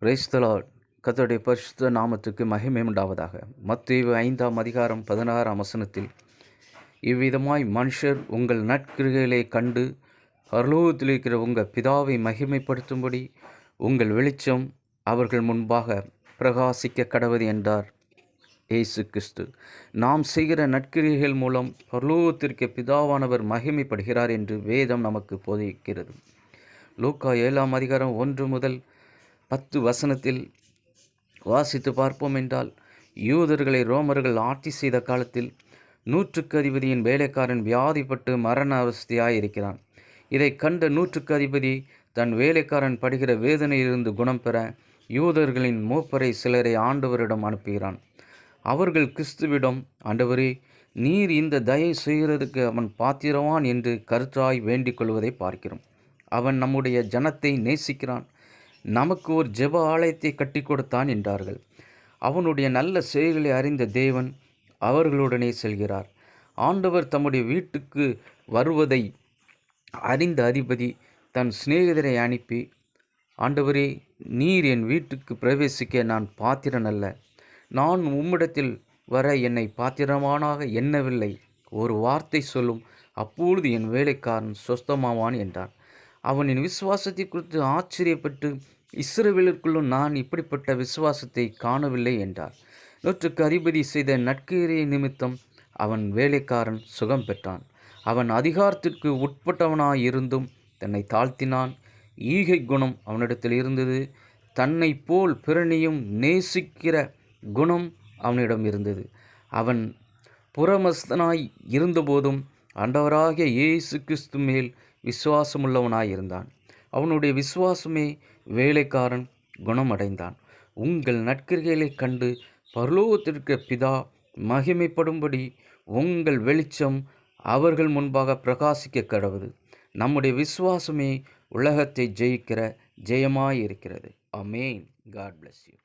Praise the Lord. கர்த்தருடைய பரிசுத்த நாமத்துக்கு மகிமை உண்டாவதாக. மத்தேயு 5ஆம் அதிகாரம் 16ஆம் வசனத்தில், இவ்விதமாய் மனுஷர் உங்கள் நற்கிரியைகளை கண்டு பரலோகத்தில் இருக்கிற உங்கள் பிதாவை மகிமைப்படுத்தும்படி உங்கள் வெளிச்சம் அவர்கள் முன்பாக பிரகாசிக்க கடவது என்றார் இயேசு கிறிஸ்து. நாம் செய்கிற நற்கிரியைகள் மூலம் பரலோகத்திற்கு பிதாவானவர் மகிமைப்படுகிறார் என்று வேதம் நமக்கு போதிக்கிறது. லூக்கா 7ஆம் அதிகாரம் 1 முதல் 10 வசனத்தில் வாசித்து பார்ப்போம் என்றால், யூதர்களை ரோமர்கள் ஆட்சி செய்த காலத்தில் 100க்கு அதிபதியின் வேலைக்காரன் வியாதிப்பட்டு மரண அவஸ்தையாயிருக்கிறான். இதை கண்ட 100க்கு அதிபதி தன் வேலைக்காரன் படுகிற வேதனையிலிருந்து குணம் பெற யூதர்களின் மூப்பரை சிலரை ஆண்டவரிடம் அனுப்புகிறான். அவர்கள் கிறிஸ்துவிடம், ஆண்டவரே, நீர் இந்த தயை செய்கிறதுக்கு அவன் பாத்திரவான் என்று கருத்தாய் வேண்டிக் கொள்வதை பார்க்கிறோம். அவன் நம்முடைய ஜனத்தை நேசிக்கிறான், நமக்கு ஒரு ஜெப ஆலயத்தை கட்டி கொடுத்தான் என்றார்கள். அவனுடைய நல்ல செயல்களை அறிந்த தேவன் அவர்களுடனே செல்கிறார். ஆண்டவர் தம்முடைய வீட்டுக்கு வருவதை அறிந்த அதிபதி தன் சிநேகிதரை அனுப்பி, ஆண்டவரே, நீர் என் வீட்டுக்கு பிரவேசிக்க நான் பாத்திரன் அல்ல. நான் உம்மிடத்தில் வர என்னை பாத்திரமானாக எண்ணவில்லை. ஒரு வார்த்தை சொல்லும், அப்பொழுது என் வேலைக்காரன் சொஸ்தமாவான் என்றான். அவனின் விசுவாசத்தை குறித்து ஆச்சரியப்பட்டு, இஸ்ரவேலுக்குள்ளும் நான் இப்படிப்பட்ட விசுவாசத்தை காணவில்லை என்றார். 100க்கு அதிபதி செய்த நற்கிரியை நிமித்தம் அவன் வேலைக்காரன் சுகம் பெற்றான். அவன் அதிகாரத்திற்கு உட்பட்டவனாயிருந்தும் தன்னை தாழ்த்தினான். ஈகை குணம் அவனிடத்தில் இருந்தது. தன்னை போல் பிறனையும் நேசிக்கிற குணம் அவனிடம் இருந்தது. அவன் புறமஸ்தனாய் இருந்தபோதும் ஆண்டவராகிய இயேசு கிறிஸ்து மேல் விசுவாசமுள்ளவனாயிருந்தான். அவனுடைய விசுவாசமே வேலைக்காரன் குணமடைந்தான். உங்கள் நற்கிரியைகளை கண்டு பரலோகத்திற்கு பிதா மகிமைப்படும்படி உங்கள் வெளிச்சம் அவர்கள் முன்பாக பிரகாசிக்க கடவுது. நம்முடைய விசுவாசமே உலகத்தை ஜெயிக்கிற ஜெயமாயிருக்கிறது. ஆமென். God bless you.